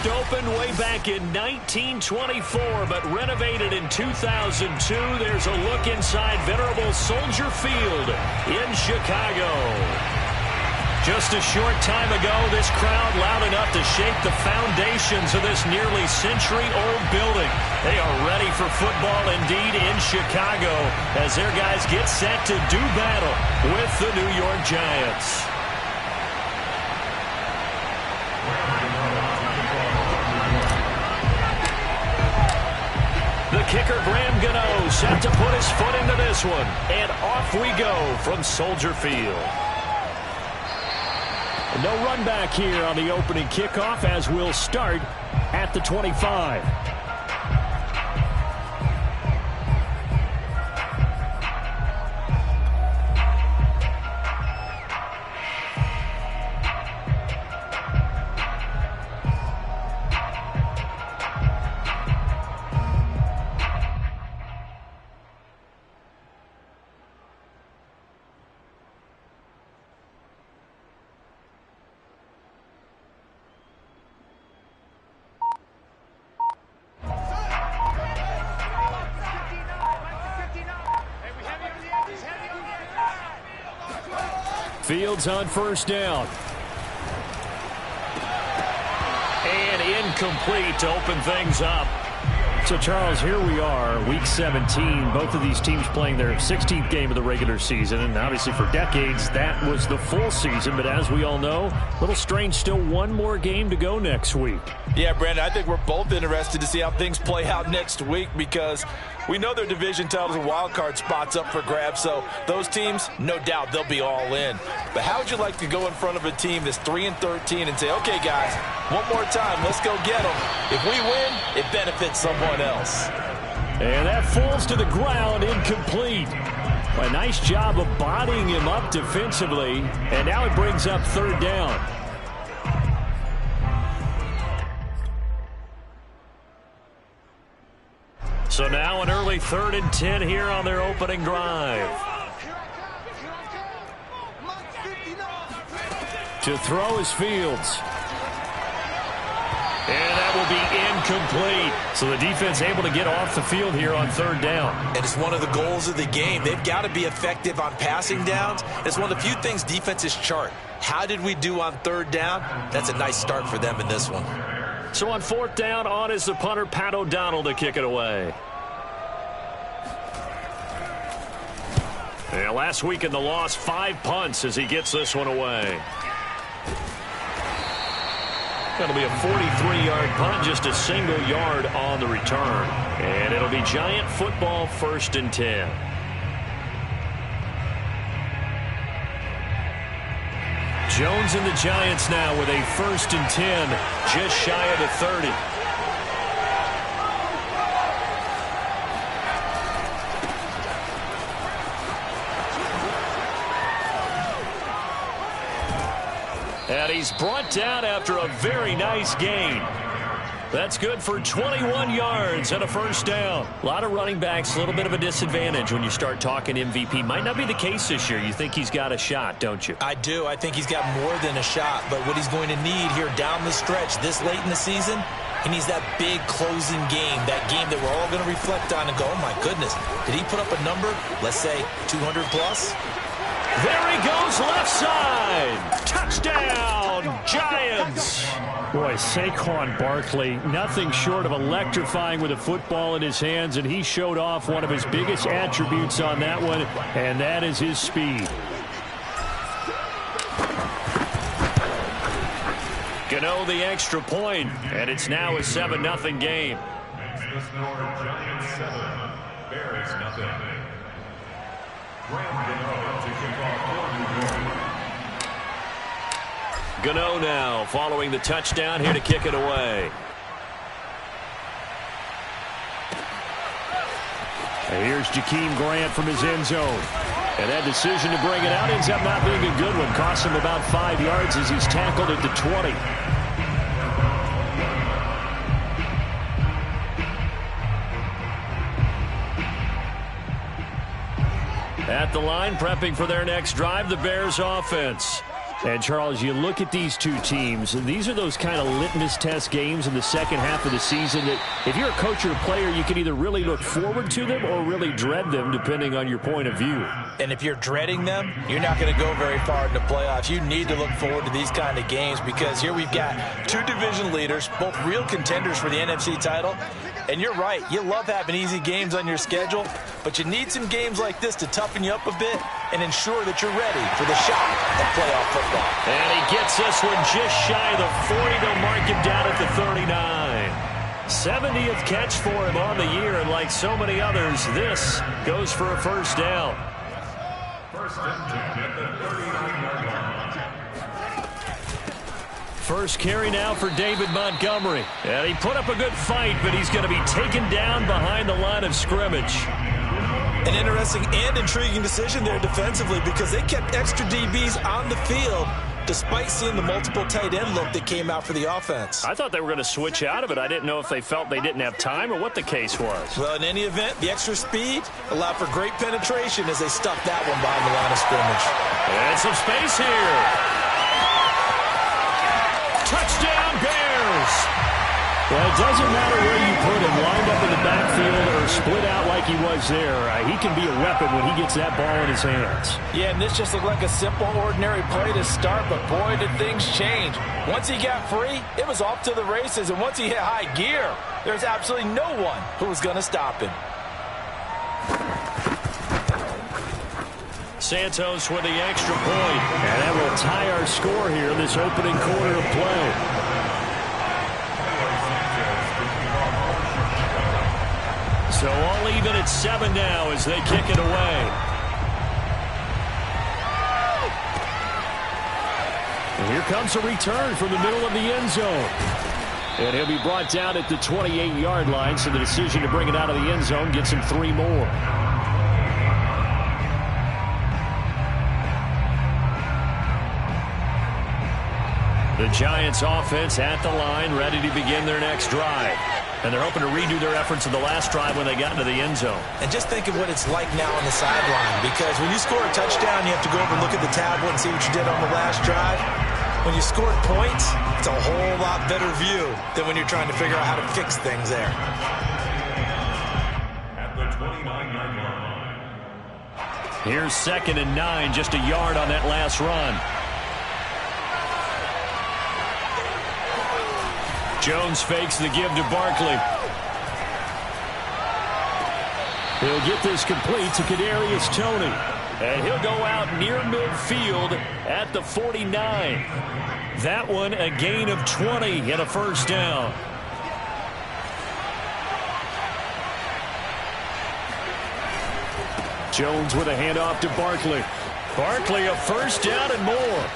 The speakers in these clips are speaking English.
opened way back in 1924, but renovated in 2002. There's a look inside venerable Soldier Field in Chicago. Just a short time ago, this crowd loud enough to shake the foundations of this nearly century-old building. They are ready for football indeed in Chicago as their guys get set to do battle with the New York Giants. The kicker, Graham Gano, set to put his foot into this one. And off we go from Soldier Field. No run back here on the opening kickoff as we'll start at the 25. Fields on first down. And incomplete to open things up. So, Charles, here we are, Week 17. Both of these teams playing their 16th game of the regular season. And obviously for decades, that was the full season. But as we all know, a little strange, still one more game to go next week. Yeah, Brandon, I think we're both interested to see how things play out next week because we know their division titles and wild card spots up for grabs. So those teams, no doubt, they'll be all in. But how would you like to go in front of a team that's 3-13 and say, okay, guys, one more time, let's go get them. If we win, it benefits someone else. And that falls to the ground, incomplete. A nice job of bodying him up defensively. And now it brings up third down. So now an early 3rd and 10 here on their opening drive. To throw is Fields. And that will be incomplete. So the defense able to get off the field here on third down. And it's one of the goals of the game. They've got to be effective on passing downs. It's one of the few things defenses chart. How did we do on third down? That's a nice start for them in this one. So on fourth down, on is the punter, Pat O'Donnell, to kick it away. And last week in the loss, 5 punts as he gets this one away. That'll be a 43-yard punt, just a single yard on the return. And it'll be Giant football, 1st and 10. Jones and the Giants now with a 1st and 10, just shy of the 30. And he's brought down after a very nice gain. That's good for 21 yards and a 1st down. A lot of running backs, a little bit of a disadvantage when you start talking MVP. Might not be the case this year. You think he's got a shot, don't you? I do. I think he's got more than a shot. But what he's going to need here down the stretch this late in the season, he needs that big closing game, that game that we're all going to reflect on and go, oh, my goodness, did he put up a number, let's say 200 plus? There he goes, left side. Touchdown, Giants. Boy, Saquon Barkley, nothing short of electrifying with a football in his hands, and he showed off one of his biggest attributes on that one, and that is his speed. Gano the extra point, and it's now a 7-0 game. Giants 7, Bears nothing. Gano now following the touchdown here to kick it away. And here's Jakeem Grant from his end zone. And that decision to bring it out ends up not being a good one. Costs him about 5 yards as he's tackled at the 20. At the line, prepping for their next drive, the Bears offense. And, Charles, you look at these two teams, and these are those kind of litmus test games in the second half of the season that if you're a coach or a player, you can either really look forward to them or really dread them, depending on your point of view. And if you're dreading them, you're not going to go very far in the playoffs. You need to look forward to these kind of games because here we've got two division leaders, both real contenders for the NFC title. And you're right, you love having easy games on your schedule, but you need some games like this to toughen you up a bit and ensure that you're ready for the shot of playoff football. And he gets this one just shy of the 40. They'll mark him down at the 39. 70th catch for him on the year, and like so many others, this goes for a first down. First and 10 at the 39-yard line. First carry now for David Montgomery. And he put up a good fight, but he's going to be taken down behind the line of scrimmage. An interesting and intriguing decision there defensively because they kept extra DBs on the field despite seeing the multiple tight end look that came out for the offense. I thought they were going to switch out of it. I didn't know if they felt they didn't have time or what the case was. Well, in any event, the extra speed allowed for great penetration as they stuffed that one behind the line of scrimmage. And some space here. Touchdown, Bears! Well, it doesn't matter where you put him, lined up in the backfield or split out like he was there. He can be a weapon when he gets that ball in his hands. Yeah, and this just looked like a simple, ordinary play to start, but boy, did things change. Once he got free, it was off to the races, and once he hit high gear, there's absolutely no one who was going to stop him. Santos with the extra point. And that will tie our score here in this opening quarter of play. So all even at 7 now as they kick it away. And here comes a return from the middle of the end zone. And he'll be brought down at the 28-yard line, so the decision to bring it out of the end zone gets him 3 more. The Giants offense at the line, ready to begin their next drive. And they're hoping to redo their efforts in the last drive when they got into the end zone. And just think of what it's like now on the sideline, because when you score a touchdown, you have to go over and look at the tablet and see what you did on the last drive. When you scored points, it's a whole lot better view than when you're trying to figure out how to fix things there. At the 29-yard line. Here's 2nd and 9, just a yard on that last run. Jones fakes the give to Barkley. He'll get this complete to Kadarius Toney. And he'll go out near midfield at the 49. That one a gain of 20 and a first down. Jones with a handoff to Barkley. Barkley a first down and more.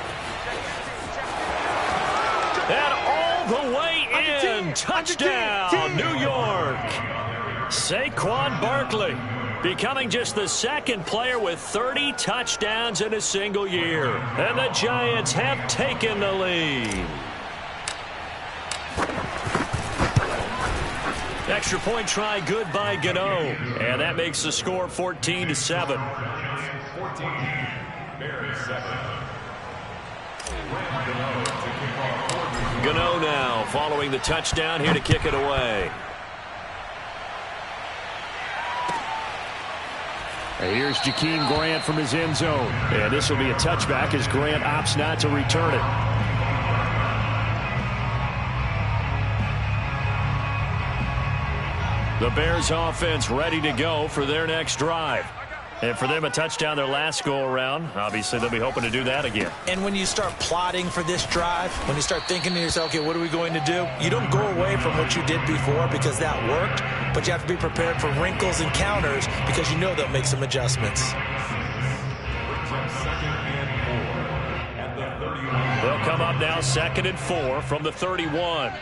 And all the way in. Touchdown, New York. Saquon Barkley becoming just the 2nd player with 30 touchdowns in a single year. And the Giants have taken the lead. Extra point try good by Gano. And that makes the score 14-7. 14, Bears 7. Gano now following the touchdown here to kick it away. Here's Jakeem Grant from his end zone. And this will be a touchback as Grant opts not to return it. The Bears offense ready to go for their next drive. And for them, a touchdown their last go-around. Obviously, they'll be hoping to do that again. And when you start plotting for this drive, when you start thinking to yourself, okay, what are we going to do? You don't go away from what you did before because that worked, but you have to be prepared for wrinkles and counters because you know they'll make some adjustments. They'll come up now 2nd and 4 from the 31.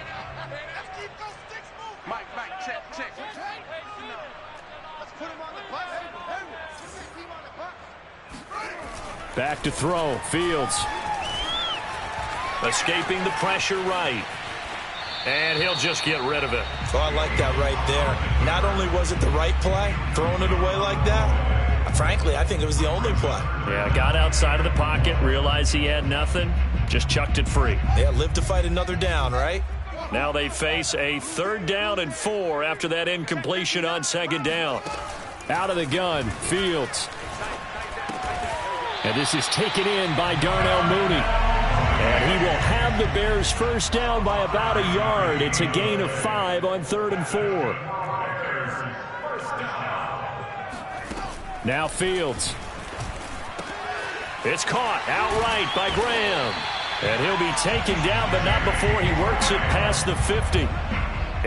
Back to throw. Fields. Escaping the pressure right. And he'll just get rid of it. Oh, I like that right there. Not only was it the right play, throwing it away like that, Frankly, I think it was the only play. Yeah, got outside of the pocket, realized he had nothing, just chucked it free. Yeah, live to fight another down, right? Now they face a 3rd down and 4 after that incompletion on 2nd down. Out of the gun, Fields. And this is taken in by Darnell Mooney. And he will have the Bears 1st down by about a yard. It's a gain of 5 on 3rd and 4. Now Fields. It's caught outright by Graham. And he'll be taken down, but not before he works it past the 50.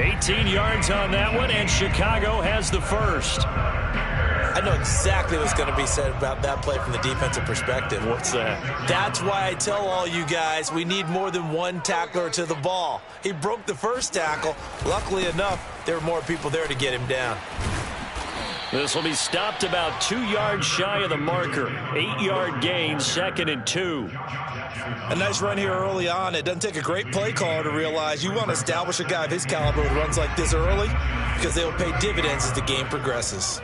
18 yards on that one, and Chicago has the first. I know exactly what's going to be said about that play from the defensive perspective. What's that? That's why I tell all you guys we need more than one tackler to the ball. He broke the first tackle. Luckily enough, there were more people there to get him down. This will be stopped about 2 yards shy of the marker. 8-yard gain, 2nd and 2. A nice run here early on. It doesn't take a great play caller to realize you want to establish a guy of his caliber who runs like this early because they will pay dividends as the game progresses.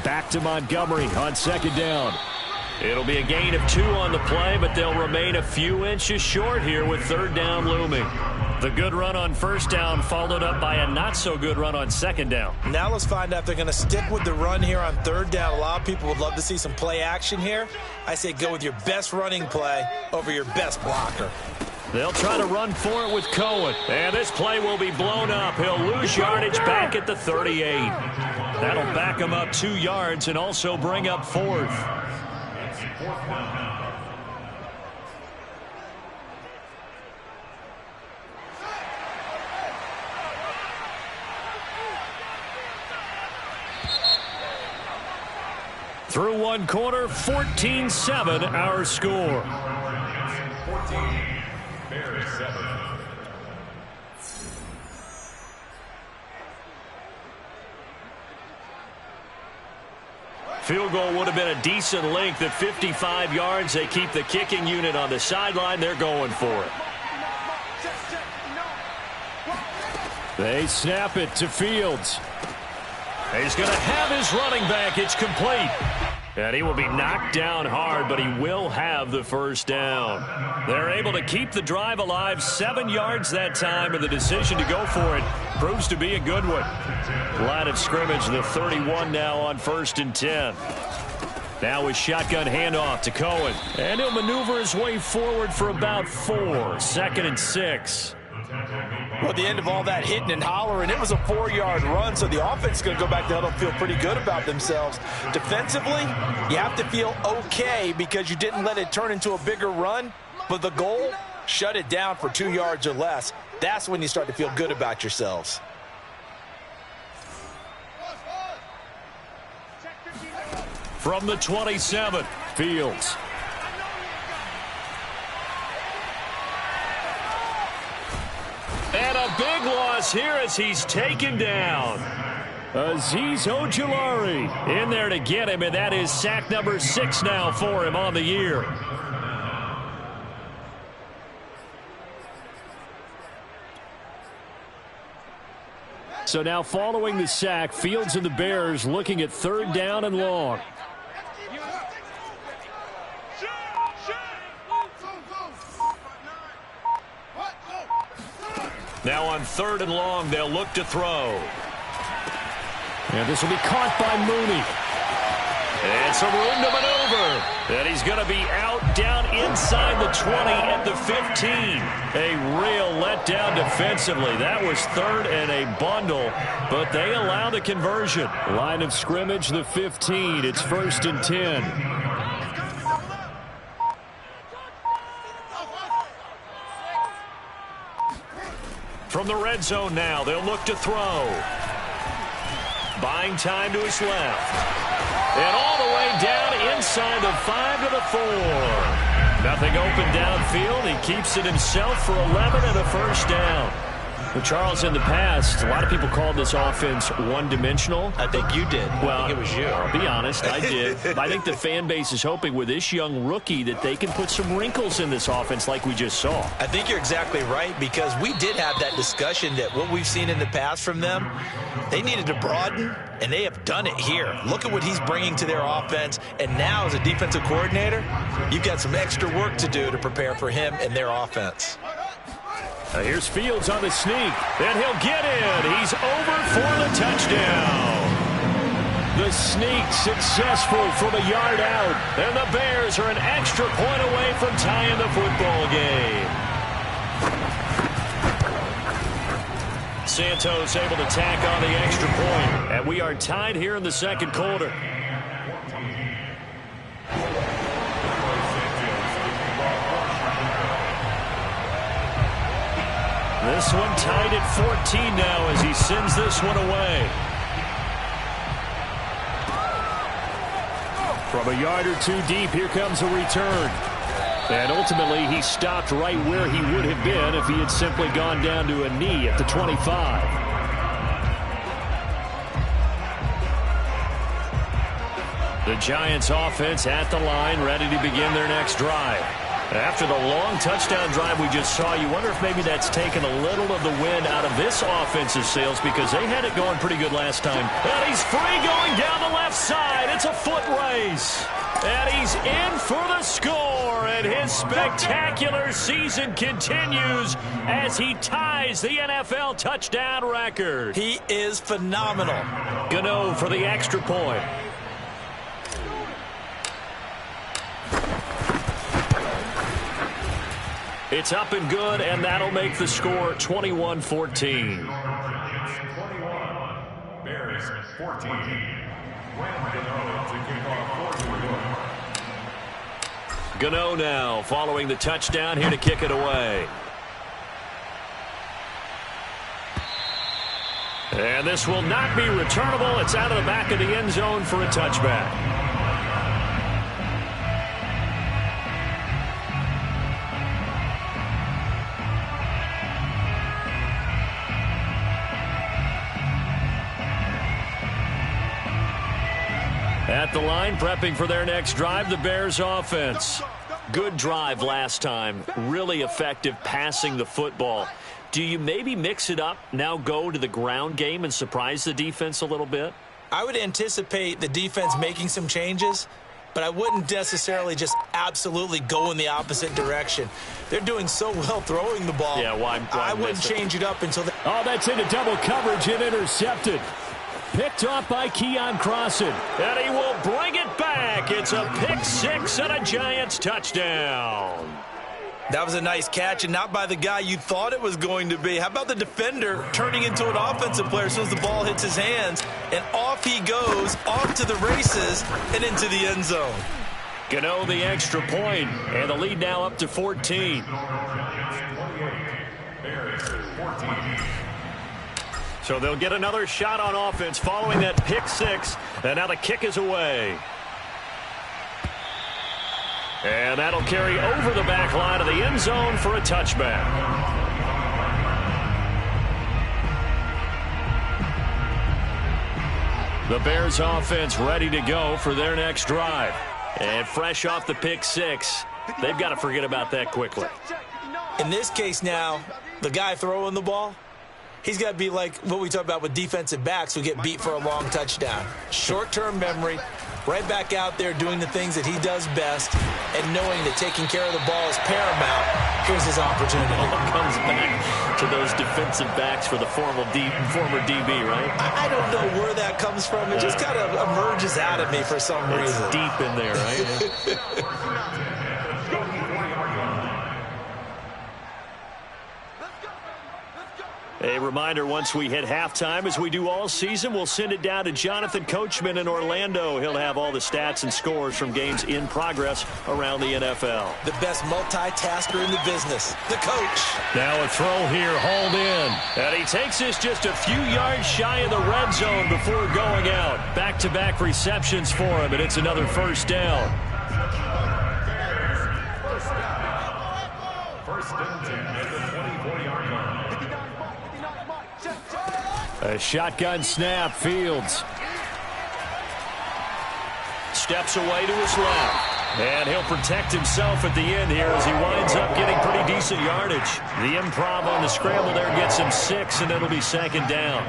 Back to Montgomery on 2nd down. It'll be a gain of 2 on the play, but they'll remain a few inches short here with 3rd down looming. The good run on 1st down followed up by a not-so-good run on 2nd down. Now let's find out if they're going to stick with the run here on 3rd down. A lot of people would love to see some play action here. I say go with your best running play over your best blocker. They'll try to run for it with Cohen. And this play will be blown up. He'll lose yardage back at the 38. That'll back him up 2 yards and also bring up 4th. Through one quarter, 14-7 our score. 14, Bears 7. Field goal would have been a decent length at 55 yards. They keep the kicking unit on the sideline. They're going for it. They snap it to Fields. He's going to have his running back. It's complete. And he will be knocked down hard, but he will have the 1st down. They're able to keep the drive alive, 7 yards that time, and the decision to go for it proves to be a good one. Line of scrimmage, the 31 now on 1st and 10. Now with shotgun handoff to Cohen. And he'll maneuver his way forward for about 4. 2nd and 6. Well, at the end of all that hitting and hollering, it was a 4-yard run, so the offense is going to go back to huddle and feel pretty good about themselves. Defensively, you have to feel okay because you didn't let it turn into a bigger run, but the goal, shut it down for 2 yards or less. That's when you start to feel good about yourselves. From the 27, Fields. And a big loss here as he's taken down. Azeez Ojulari in there to get him, and that is sack number 6 now for him on the year. So now following the sack, Fields and the Bears looking at 3rd down and long. Now on 3rd and long, they'll look to throw. And this will be caught by Mooney. And some room to maneuver. And he's going to be out down inside the 20 at the 15. A real letdown defensively. That was 3rd and a bundle, but they allow the conversion. Line of scrimmage, the 15. It's 1st and 10. From the red zone now, they'll look to throw. Buying time to his left. And all the way down inside the 5 to the 4. Nothing open downfield. He keeps it himself for 11 and a 1st down. Well, Charles, in the past, a lot of people called this offense one-dimensional. I think you did. Well, I think it was you. I'll be honest, I did. I think the fan base is hoping with this young rookie that they can put some wrinkles in this offense like we just saw. I think you're exactly right, because we did have that discussion that what we've seen in the past from them, they needed to broaden, and they have done it here. Look at what he's bringing to their offense, and now as a defensive coordinator, you've got some extra work to do to prepare for him and their offense. Here's Fields on the sneak, and he'll get in. He's over for the touchdown. The sneak successful from a yard out, and the Bears are an extra point away from tying the football game. Santos able to tack on the extra point, and we are tied here in the second quarter. This one tied at 14 now as he sends this one away. From a yard or two deep, here comes a return. And ultimately, he stopped right where he would have been if he had simply gone down to a knee at the 25. The Giants offense at the line, ready to begin their next drive. After the long touchdown drive we just saw, you wonder if maybe that's taken a little of the wind out of this offensive sails, because they had it going pretty good last time. And he's free going down the left side. It's a foot race. And he's in for the score. And his spectacular season continues as he ties the NFL touchdown record. He is phenomenal. Gano for the extra point. It's up and good, and that'll make the score 21-14. 21, Bears 14. Gano now following the touchdown here to kick it away. And this will not be returnable. It's out of the back of the end zone for a touchback. At the line, prepping for their next drive, the Bears offense. Good drive last time. Really effective passing the football. Do you maybe mix it up, now go to the ground game and surprise the defense a little bit? I would anticipate the defense making some changes, but I wouldn't necessarily just absolutely go in the opposite direction. They're doing so well throwing the ball. Yeah, why I wouldn't change it up until... Oh, that's into double coverage and intercepted. Picked off by Keon Crossan. And he will bring it back. It's a pick six and a Giants touchdown. That was a nice catch, and not by the guy you thought it was going to be. How about the defender turning into an offensive player as soon as the ball hits his hands, and off he goes, off to the races, and into the end zone. Gano the extra point, and the lead now up to 14. So they'll get another shot on offense following that pick six, and now the kick is away. And that'll carry over the back line of the end zone for a touchback. The Bears offense ready to go for their next drive. And fresh off the pick six, they've got to forget about that quickly. In this case now, the guy throwing the ball, he's got to be like what we talk about with defensive backs who get beat for a long touchdown. Short-term memory, right back out there doing the things that he does best, and knowing that taking care of the ball is paramount. Here's his opportunity. It comes back to those defensive backs for the former DB, right? I don't know where that comes from. It just kind of emerges out of me for some reason. It's deep in there, right? A reminder, once we hit halftime, as we do all season, we'll send it down to Jonathan Coachman in Orlando. He'll have all the stats and scores from games in progress around the NFL. The best multitasker in the business, the coach. Now a throw here, hauled in. And he takes this just a few yards shy of the red zone before going out. Back-to-back receptions for him, and it's another first down. First and 10 at the 24-yard line. A shotgun snap, Fields. Steps away to his left. And he'll protect himself at the end here as he winds up getting pretty decent yardage. The improv on the scramble there gets him 6, and it'll be second down.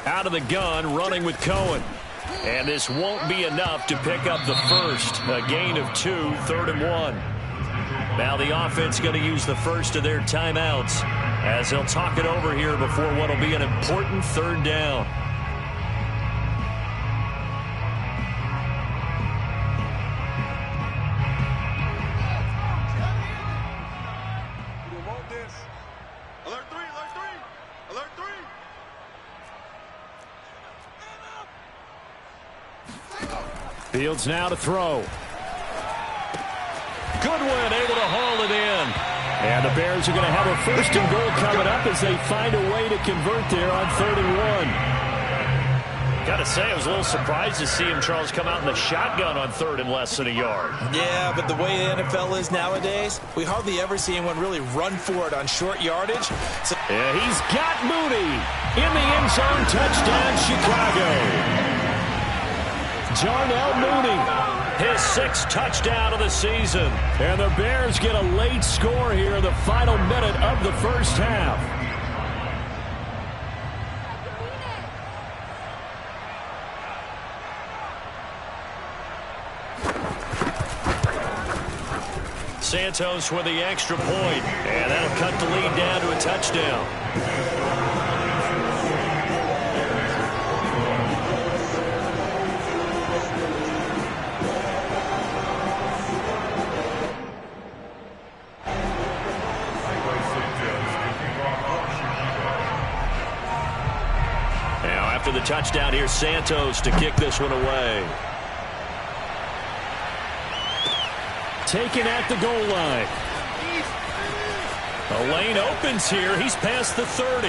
Out of the gun, running with Cohen. And this won't be enough to pick up the first. A gain of 2, 3rd and 1. Now the offense going to use the first of their timeouts as they'll talk it over here before what will be an important 3rd down. Fields now to throw. Goodwin able to haul it in. And the Bears are going to have a 1st and goal coming up as they find a way to convert there on 3rd and 1. Got to say, I was a little surprised to see him, Charles, come out in the shotgun on 3rd and less than a yard. Yeah, but the way the NFL is nowadays, we hardly ever see anyone really run for it on short yardage. So yeah, he's got Mooney in the end zone. Touchdown, Chicago. Darnell Mooney. His 6th touchdown of the season. And the Bears get a late score here in the final minute of the first half. Santos with the extra point. And that'll cut the lead down to a touchdown. The touchdown here, Santos to kick this one away. Taken at the goal line. The lane opens here. He's past the 30.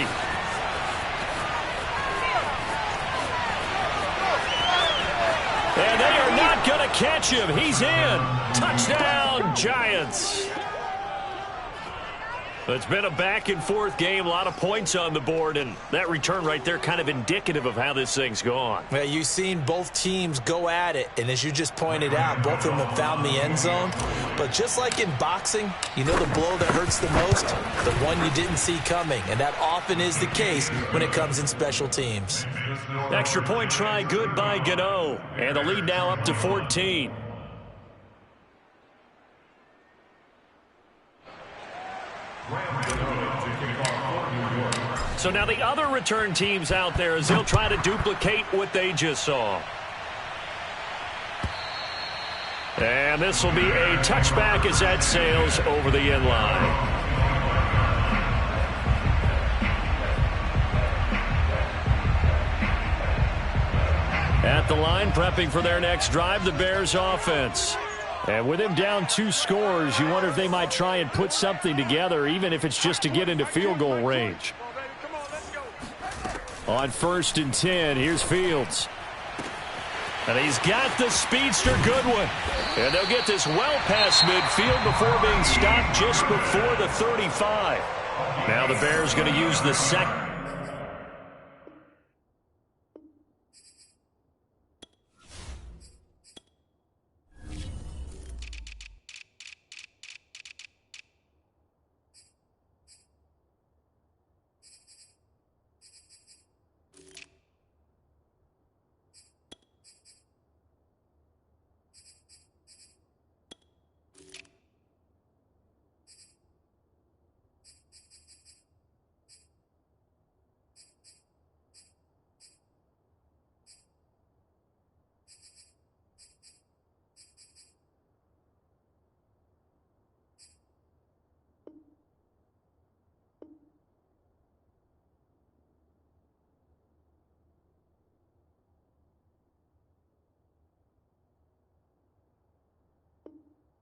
And they are not going to catch him. He's in. Touchdown, Giants. It's been a back-and-forth game, a lot of points on the board, and that return right there kind of indicative of how this thing's gone. Well, you've seen both teams go at it, and as you just pointed out, both of them have found the end zone. But just like in boxing, you know the blow that hurts the most? The one you didn't see coming, and that often is the case when it comes in special teams. Extra point try, good by Gano, and the lead now up to 14. So now the other return teams out there as they'll try to duplicate what they just saw. And this will be a touchback as that sails over the end line. At the line, prepping for their next drive, the Bears offense. And with him down 2 scores, you wonder if they might try and put something together, even if it's just to get into field goal range. On 1st and 10, here's Fields. And he's got the speedster Goodwin. And they'll get this well past midfield before being stopped just before the 35. Now the Bears going to use the second.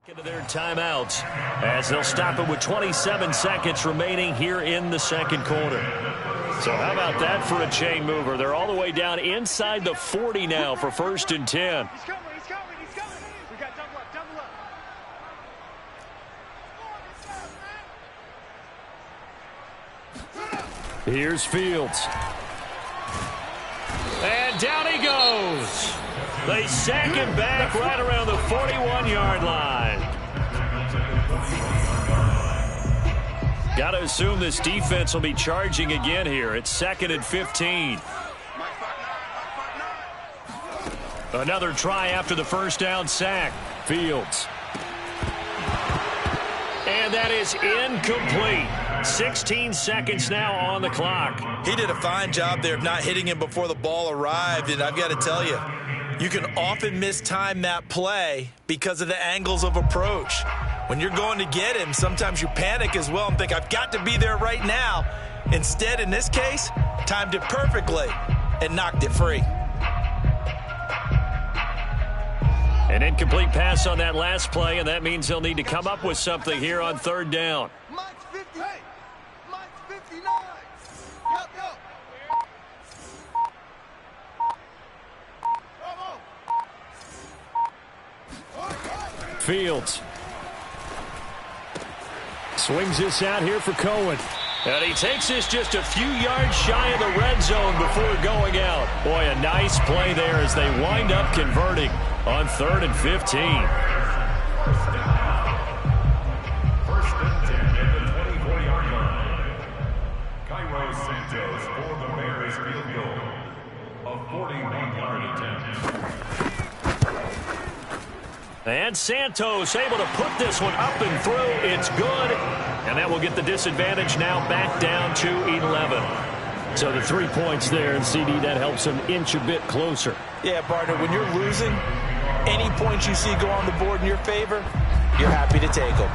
Into their timeouts as they'll stop it with 27 seconds remaining here in the second quarter. So how about that for a chain mover? They're all the way down inside the 40 now for 1st and 10. He's coming. We got double up. Here's Fields. And down he goes. They sack him back right around the 41-yard line. Got to assume this defense will be charging again here. It's 2nd and 15. Another try after the first down sack. Fields. And that is incomplete. 16 seconds now on the clock. He did a fine job there of not hitting him before the ball arrived, and I've got to tell you, you can often mistime that play because of the angles of approach. When you're going to get him, sometimes you panic as well and think, I've got to be there right now. Instead, in this case, timed it perfectly and knocked it free. An incomplete pass on that last play, and that means they'll need to come up with something here on 3rd down. Mike's 50. Hey, Mike's 59. Yup. Fields. Swings this out here for Cohen. And he takes this just a few yards shy of the red zone before going out. Boy, a nice play there as they wind up converting on 3rd and 15. First and 10 at the 24-yard line. Cairo Santos for the Bears field goal. A 41-yard attempt. And Santos able to put this one up and through. It's good. And that will get the disadvantage now back down to 11. So the 3 points there, and CD, that helps them inch a bit closer. Yeah, partner, when you're losing, any points you see go on the board in your favor, you're happy to take them.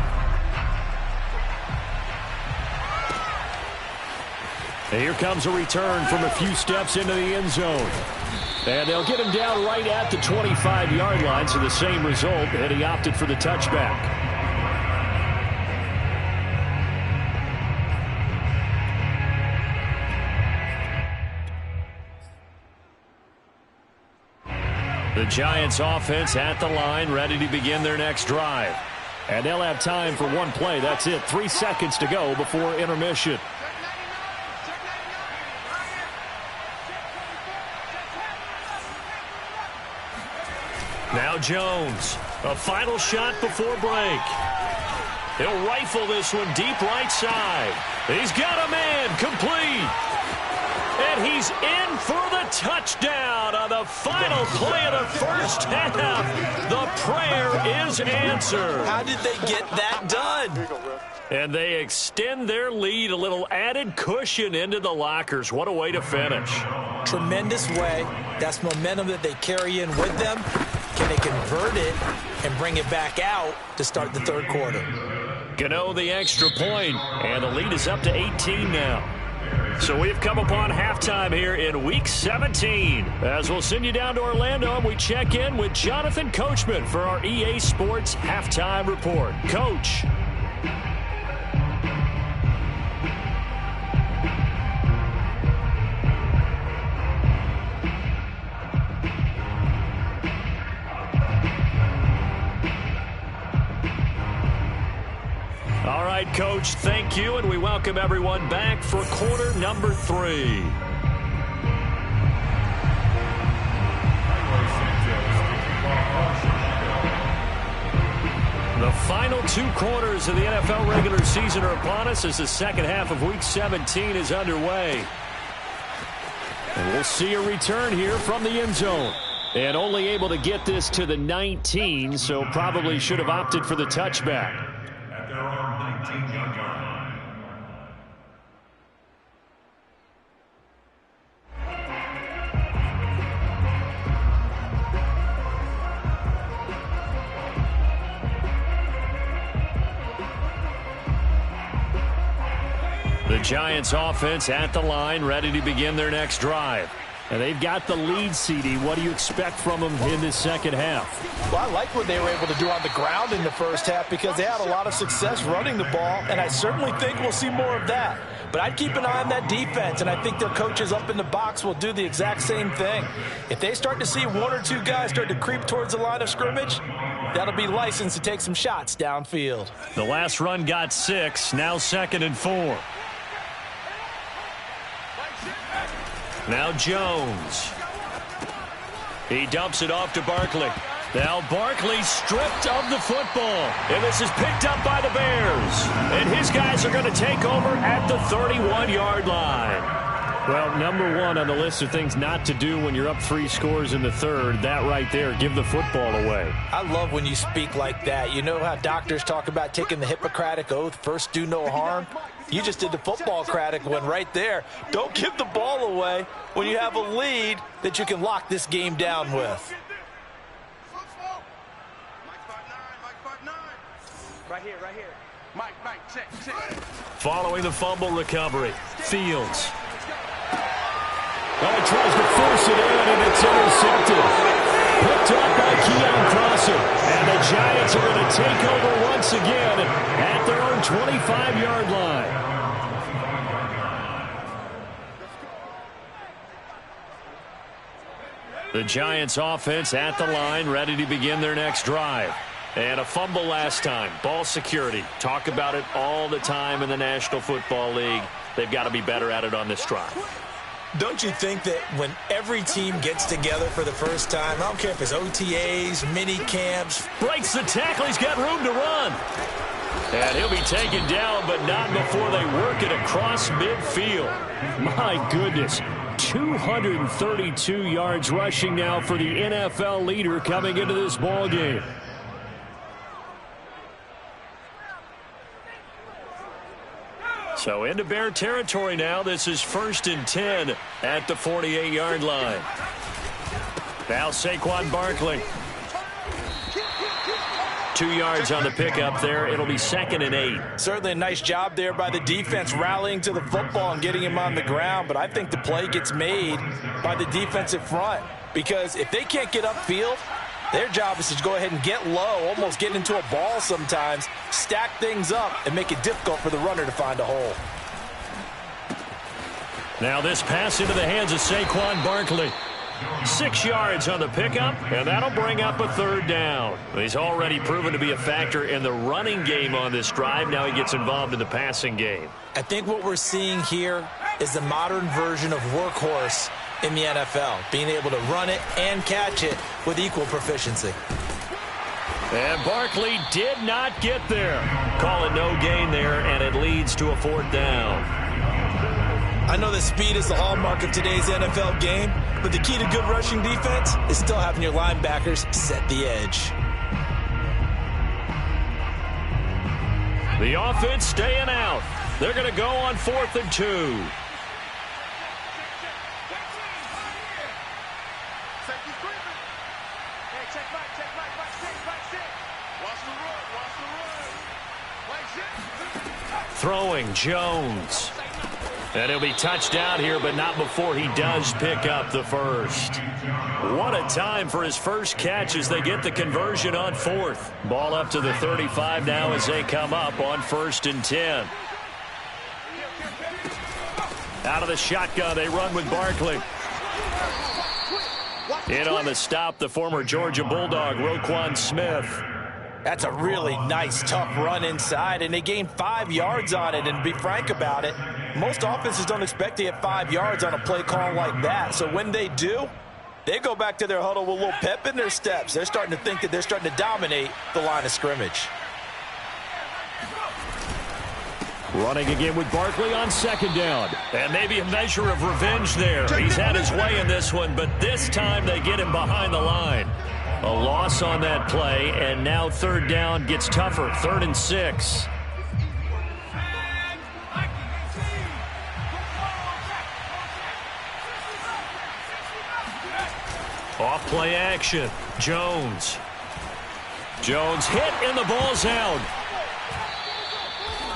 And here comes a return from a few steps into the end zone. And they'll get him down right at the 25-yard line, so the same result, and he opted for the touchback. The Giants offense at the line, ready to begin their next drive. And they'll have time for one play. That's it. 3 seconds to go before intermission. Now Jones, a final shot before break. He'll rifle this one deep right side. He's got a man, complete. And he's in for the touchdown on the final play of the first half. The prayer is answered. How did they get that done? And they extend their lead, a little added cushion into the lockers. What a way to finish. Tremendous way. That's momentum that they carry in with them. Can they convert it and bring it back out to start the 3rd quarter? Gano the extra point, and the lead is up to 18 now. So we've come upon halftime here in Week 17. As we'll send you down to Orlando, and we check in with Jonathan Coachman for our EA Sports Halftime Report. Coach. All right, Coach, thank you, and we welcome everyone back for quarter number 3. The final 2 quarters of the NFL regular season are upon us as the second half of Week 17 is underway. And we'll see a return here from the end zone. And only able to get this to the 19, so probably should have opted for the touchback. At their own 19-yard line. The Giants offense at the line, ready to begin their next drive. And they've got the lead, CD. What do you expect from them in this second half? Well, I like what they were able to do on the ground in the first half because they had a lot of success running the ball, and I certainly think we'll see more of that. But I'd keep an eye on that defense, and I think their coaches up in the box will do the exact same thing. If they start to see 1 or 2 guys start to creep towards the line of scrimmage, that'll be licensed to take some shots downfield. The last run got 6, now 2nd and 4. Now Jones. He dumps it off to Barkley. Now Barkley stripped of the football. And this is picked up by the Bears. And his guys are going to take over at the 31-yard line. Well, number one on the list of things not to do when you're up 3 scores in the third, that right there, give the football away. I love when you speak like that. You know how doctors talk about taking the Hippocratic Oath, first do no harm? You just did the football-cratic one right there. Don't give the ball away when you have a lead that you can lock this game down with. Right here. Mike, check. Following the fumble recovery, Fields. Well, he tries to force it in, and it's intercepted. Picked up by Keon Crossen. And the Giants are going to take over once again at their own 25-yard line. The Giants offense at the line, ready to begin their next drive. And a fumble last time. Ball security. Talk about it all the time in the National Football League. They've got to be better at it on this drive. Don't you think that when every team gets together for the first time, I don't care if it's OTAs, mini camps. Breaks the tackle. He's got room to run. And he'll be taken down, but not before they work it across midfield. My goodness. 232 yards rushing now for the NFL leader coming into this ball game. So into Bear territory now. This is 1st and 10 at the 48-yard line. Now Saquon Barkley. 2 yards on the pickup there. It'll be 2nd and 8. Certainly a nice job there by the defense rallying to the football and getting him on the ground. But I think the play gets made by the defensive front. Because if they can't get upfield, their job is to go ahead and get low, almost get into a ball sometimes, stack things up, and make it difficult for the runner to find a hole. Now this pass into the hands of Saquon Barkley. 6 yards on the pickup, and that'll bring up a 3rd down. He's already proven to be a factor in the running game on this drive. Now he gets involved in the passing game. I think what we're seeing here is the modern version of workhorse in the NFL, being able to run it and catch it with equal proficiency. And Barkley did not get there. Call it no gain there, and it leads to a 4th down. I know that speed is the hallmark of today's NFL game, but the key to good rushing defense is still having your linebackers set the edge. The offense staying out. They're going to go on 4th and 2. Throwing Jones. And he'll be touched out here, but not before he does pick up the first. What a time for his first catch as they get the conversion on 4th. Ball up to the 35 now as they come up on 1st and 10. Out of the shotgun, they run with Barkley. In on the stop, the former Georgia Bulldog, Roquan Smith. That's a really nice, tough run inside, and they gained 5 yards on it. And to be frank about it, most offenses don't expect to get 5 yards on a play call like that. So when they do, they go back to their huddle with a little pep in their steps. They're starting to think that they're starting to dominate the line of scrimmage. Running again with Barkley on 2nd down. And maybe a measure of revenge there. He's had his way in this one, but this time they get him behind the line. A loss on that play, and now 3rd down gets tougher. 3rd and 6. Off play action. Jones. Jones hit, and the ball's out.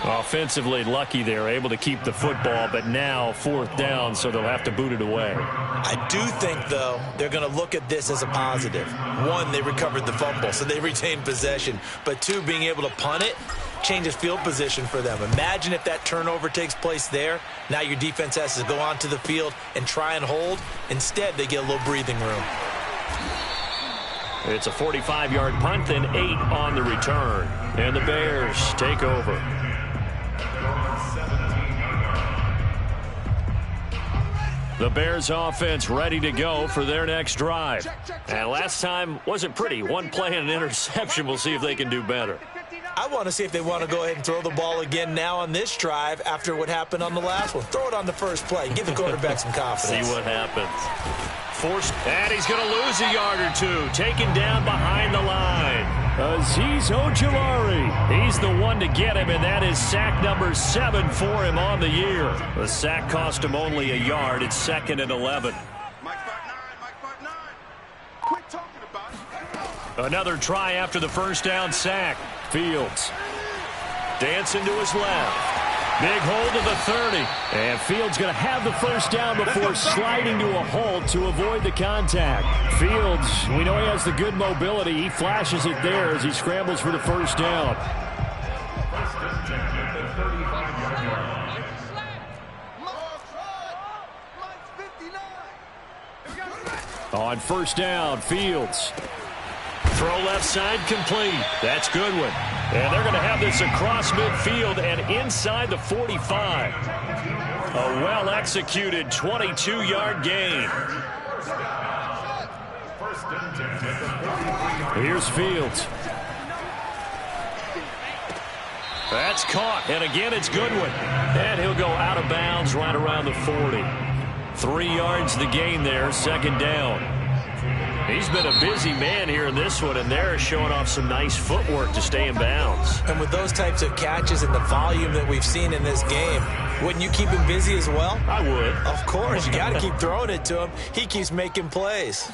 Offensively lucky they're able to keep the football, but now 4th down, so they'll have to boot it away. I do think, though, they're going to look at this as a positive. 1, they recovered the fumble, so they retained possession. But 2, being able to punt it changes field position for them. Imagine if that turnover takes place there. Now your defense has to go onto the field and try and hold. Instead, they get a little breathing room. It's a 45-yard punt, then 8 on the return. And the Bears take over. The Bears offense ready to go for their next drive. And last time wasn't pretty. One play and an interception. We'll see if they can do better. I want to see if they want to go ahead and throw the ball again now on this drive after what happened on the last one. Throw it on the first play. Give the quarterback some confidence. See what happens. Forced, and he's going to lose a yard or two. Taken down behind the line. Azeez Ojulari. He's the one to get him, and that is sack number 7 for him on the year. The sack cost him only a yard. It's 2nd and 11. Quit talking about it. Another try after the first down sack. Fields dancing to his left. Big hold of the 30. And Fields going to have the first down before sliding to a halt to avoid the contact. Fields, we know he has the good mobility. He flashes it there as he scrambles for the first down. On first down, Fields. Throw left side complete. That's Goodwin. And they're going to have this across midfield and inside the 45. A well-executed 22-yard gain. Here's Fields. That's caught. And again, it's Goodwin. And he'll go out of bounds right around the 40. 3 yards the gain there, 2nd down. He's been a busy man here in this one, and they're showing off some nice footwork to stay in bounds. And with those types of catches and the volume that we've seen in this game, wouldn't you keep him busy as well? I would. Of course. You got to keep throwing it to him. He keeps making plays.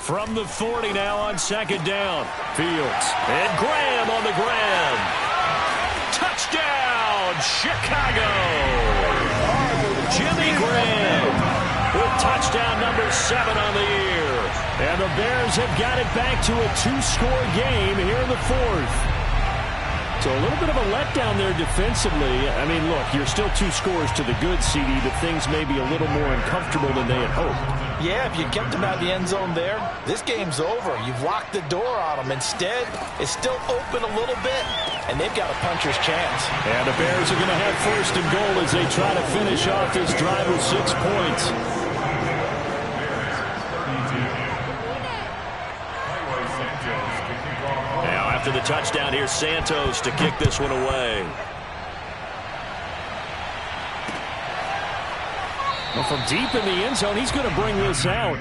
From the 40 now on 2nd down. Fields. And Graham on the ground. Touchdown, Chicago. Jimmy Graham with touchdown number 7 on the year. And the Bears have got it back to a 2-score game here in the 4th. So a little bit of a letdown there defensively. I mean, look, you're still 2 scores to the good, CD, but things may be a little more uncomfortable than they had hoped. Yeah, if you kept them out of the end zone there, this game's over. You've locked the door on them. Instead, it's still open a little bit, and they've got a puncher's chance. And the Bears are going to have 1st and goal as they try to finish off this drive with 6 points. After the touchdown, here's Santos to kick this one away. Well, from deep in the end zone, he's going to bring this out.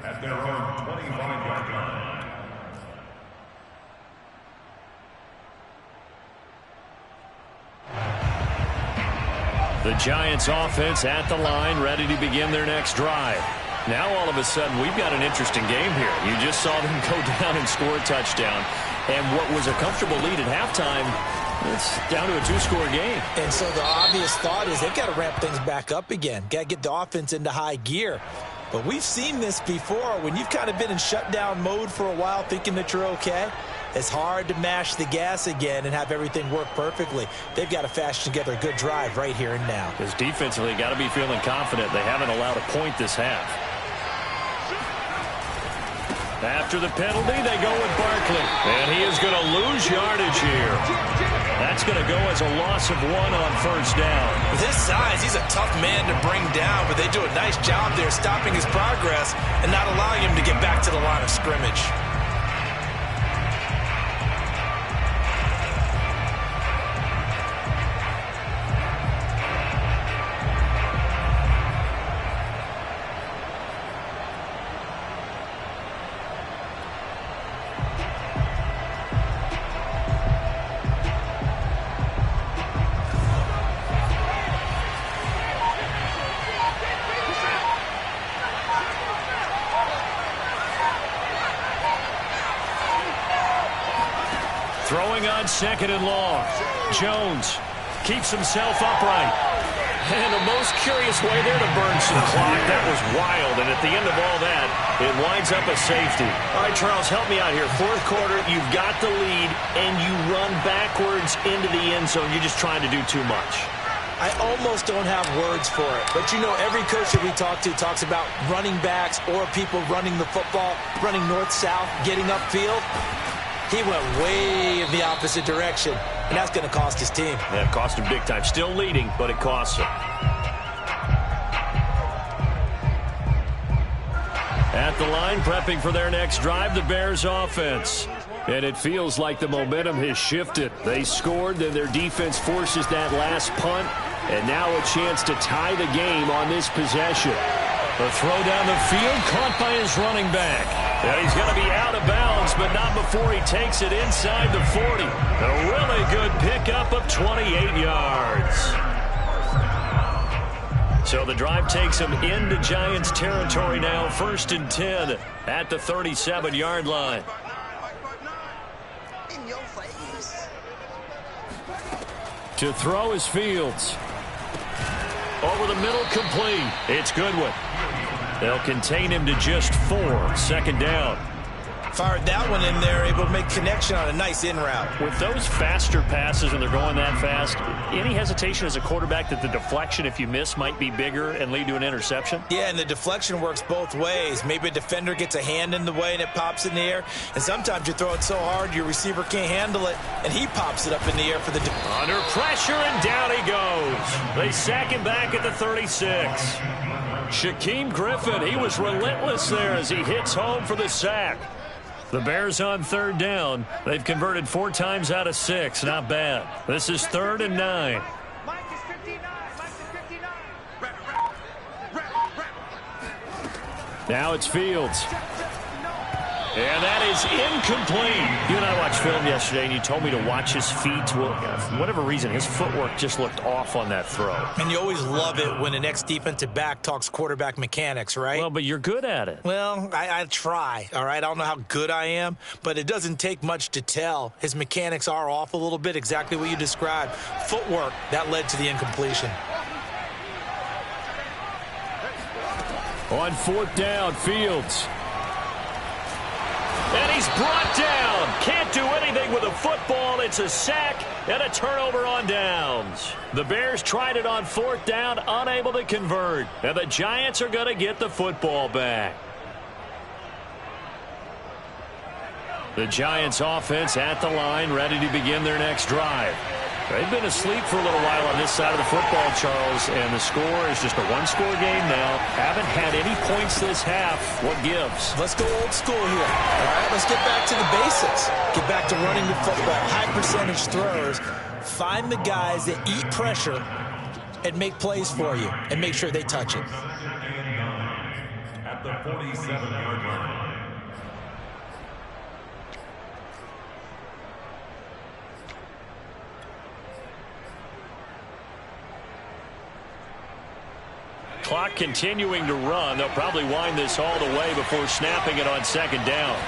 At their own 25-yard line. The Giants offense at the line, ready to begin their next drive. Now, all of a sudden, we've got an interesting game here. You just saw them go down and score a touchdown. And what was a comfortable lead at halftime, it's down to a 2-score game. And so the obvious thought is they've got to ramp things back up again. Got to get the offense into high gear. But we've seen this before. When you've kind of been in shutdown mode for a while thinking that you're okay, it's hard to mash the gas again and have everything work perfectly. They've got to fashion together a good drive right here and now. Because defensively, got to be feeling confident. They haven't allowed a point this half. After the penalty, they go with Barkley. And he is going to lose yardage here. That's going to go as a loss of 1 on first down. With his size, he's a tough man to bring down, but they do a nice job there stopping his progress and not allowing him to get back to the line of scrimmage. Throwing on 2nd and long. Jones keeps himself upright. And the most curious way there to burn some clock. That was wild. And at the end of all that, it winds up a safety. All right, Charles, help me out here. 4th quarter, you've got the lead, and you run backwards into the end zone. You're just trying to do too much. I almost don't have words for it. But, you know, every coach that we talk to talks about running backs or people running the football, running north-south, getting upfield. He went way in the opposite direction, and that's going to cost his team. Yeah, it cost him big time. Still leading, but it costs him. At the line, prepping for their next drive, the Bears offense. And it feels like the momentum has shifted. They scored, then their defense forces that last punt, and now a chance to tie the game on this possession. The throw down the field, caught by his running back. And he's going to be out of bounds, but not before he takes it inside the 40. A really good pickup of 28 yards. So the drive takes him into Giants territory now, 1st and 10 at the 37-yard line. In your face. To throw is Fields. Over the middle, complete. It's Goodwin. They'll contain him to just 4. 2nd down. Fired that one in there, able to make connection on a nice in route. With those faster passes and they're going that fast, any hesitation as a quarterback that the deflection, if you miss, might be bigger and lead to an interception? Yeah, and the deflection works both ways. Maybe a defender gets a hand in the way and it pops in the air. And sometimes you throw it so hard your receiver can't handle it, and he pops it up in the air for the... Under pressure, and down he goes. They sack him back at the 36. Shaquem Griffin, he was relentless there as he hits home for the sack. The Bears on 3rd down. They've converted 4 times out of 6. Not bad. This is 3rd and 9. Mike is 59. Mike is 59. Now it's Fields. And that is incomplete. You and I watched film yesterday, and you told me to watch his feet. Well, for whatever reason, his footwork just looked off on that throw. And you always love it when an ex-defensive back talks quarterback mechanics, right? Well, but you're good at it. Well, I try, all right? I don't know how good I am, but it doesn't take much to tell. His mechanics are off a little bit, exactly what you described. Footwork, that led to the incompletion. On 4th down, Fields. And he's brought down. Can't do anything with a football. It's a sack and a turnover on downs. The Bears tried it on 4th down, unable to convert. And the Giants are going to get the football back. The Giants offense at the line, ready to begin their next drive. They've been asleep for a little while on this side of the football, Charles, and the score is just a 1-score game now. Haven't had any points this half. What gives? Let's go old school here. All right, let's get back to the basics. Get back to running the football, high percentage throws. Find the guys that eat pressure and make plays for you, and make sure they touch it. At the 47-yard line. Clock continuing to run. They'll probably wind this all the way before snapping it on 2nd down.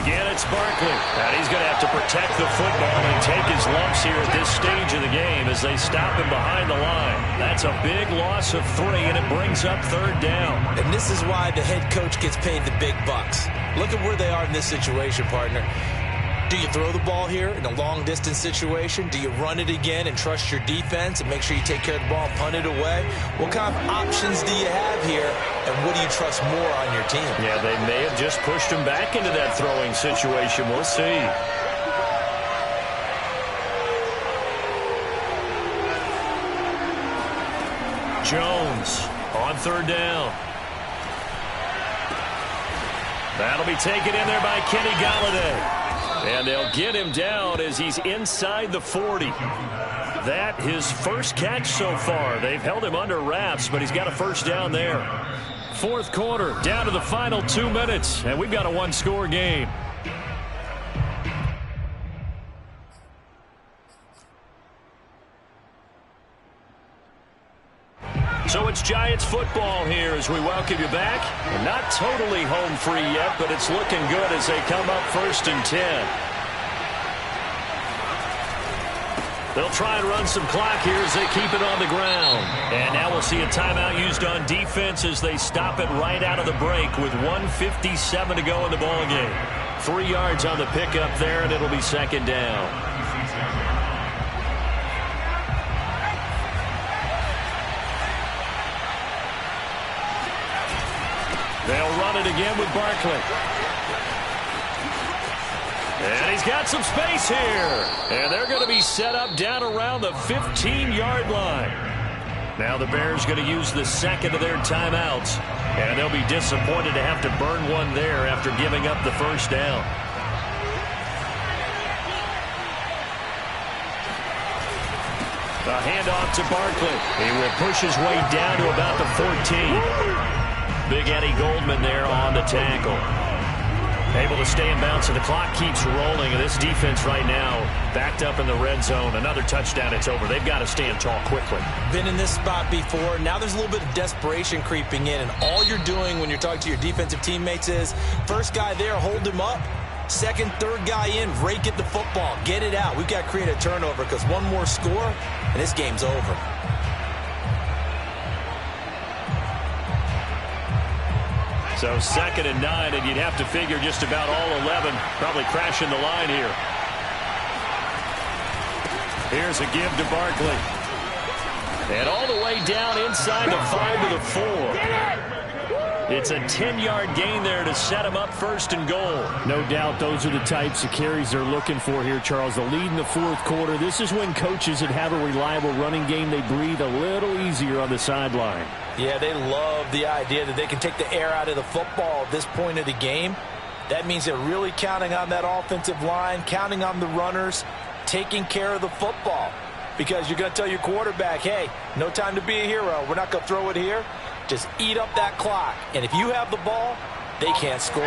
Again, it's Barkley. And he's going to have to protect the football and take his lumps here at this stage of the game as they stop him behind the line. That's a big loss of 3, and it brings up 3rd down. And this is why the head coach gets paid the big bucks. Look at where they are in this situation, partner. Do you throw the ball here in a long-distance situation? Do you run it again and trust your defense and make sure you take care of the ball and punt it away? What kind of options do you have here, and what do you trust more on your team? Yeah, they may have just pushed him back into that throwing situation. We'll see. Jones on 3rd down. That'll be taken in there by Kenny Golladay. And they'll get him down as he's inside the 40. That his first catch so far. They've held him under wraps, but he's got a 1st down there. 4th quarter, down to the final 2 minutes, and we've got a 1-score game. So it's Giants football here as we welcome you back. We're not totally home free yet, but it's looking good as they come up 1st and 10. They'll try and run some clock here as they keep it on the ground. And now we'll see a timeout used on defense as they stop it right out of the break with 1:57 to go in the ballgame. 3 yards on the pickup there, and it'll be 2nd down. They'll run it again with Barkley. And he's got some space here. And they're going to be set up down around the 15-yard line. Now the Bears going to use the second of their timeouts, and they'll be disappointed to have to burn one there after giving up the first down. A handoff to Barkley. He will push his way down to about the 14. Big Eddie Goldman there on the tackle. Able to stay in bounds, and the clock keeps rolling. And this defense right now backed up in the red zone. Another touchdown, it's over. They've got to stand tall quickly. Been in this spot before. Now there's a little bit of desperation creeping in, and all you're doing when you're talking to your defensive teammates is first guy there, hold him up. Second, third guy in, rake at the football. Get it out. We've got to create a turnover because one more score, and this game's over. So 2nd and 9, and you'd have to figure just about all 11 probably crashing the line here. Here's a give to Barkley. And all the way down inside the 5 to the 4. It's a 10-yard gain there to set him up 1st and goal. No doubt those are the types of carries they're looking for here, Charles. The lead in the 4th quarter. This is when coaches that have a reliable running game, they breathe a little easier on the sideline. Yeah, they love the idea that they can take the air out of the football at this point of the game. That means they're really counting on that offensive line, counting on the runners, taking care of the football. Because you're going to tell your quarterback, hey, no time to be a hero. We're not going to throw it here. Just eat up that clock. And if you have the ball, they can't score.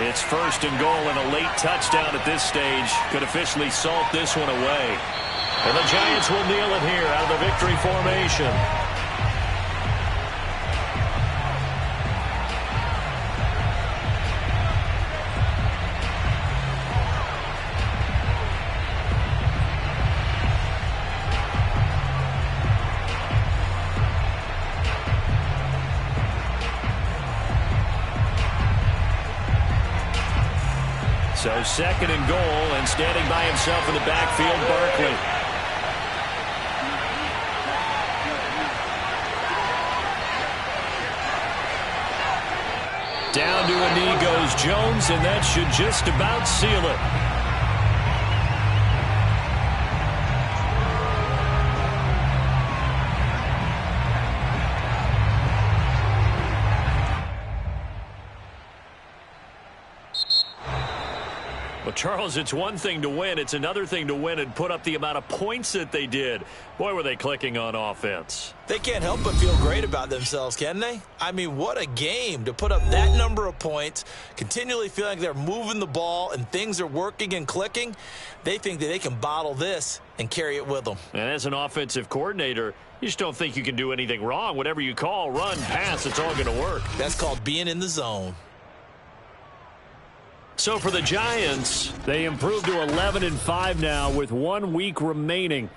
It's 1st and goal, and a late touchdown at this stage could officially salt this one away. And the Giants will kneel it here out of the victory formation. So 2nd and goal, and standing by himself in the backfield, Barkley. Down to a knee goes Jones, and that should just about seal it. Well, Charles, it's one thing to win. It's another thing to win and put up the amount of points that they did. Boy, were they clicking on offense. They can't help but feel great about themselves, can they? I mean, what a game to put up that number of points, continually feeling like they're moving the ball and things are working and clicking. They think that they can bottle this and carry it with them. And as an offensive coordinator, you just don't think you can do anything wrong. Whatever you call, run, pass, it's all going to work. That's called being in the zone. So for the Giants, they improved to 11-5 now with 1 week remaining.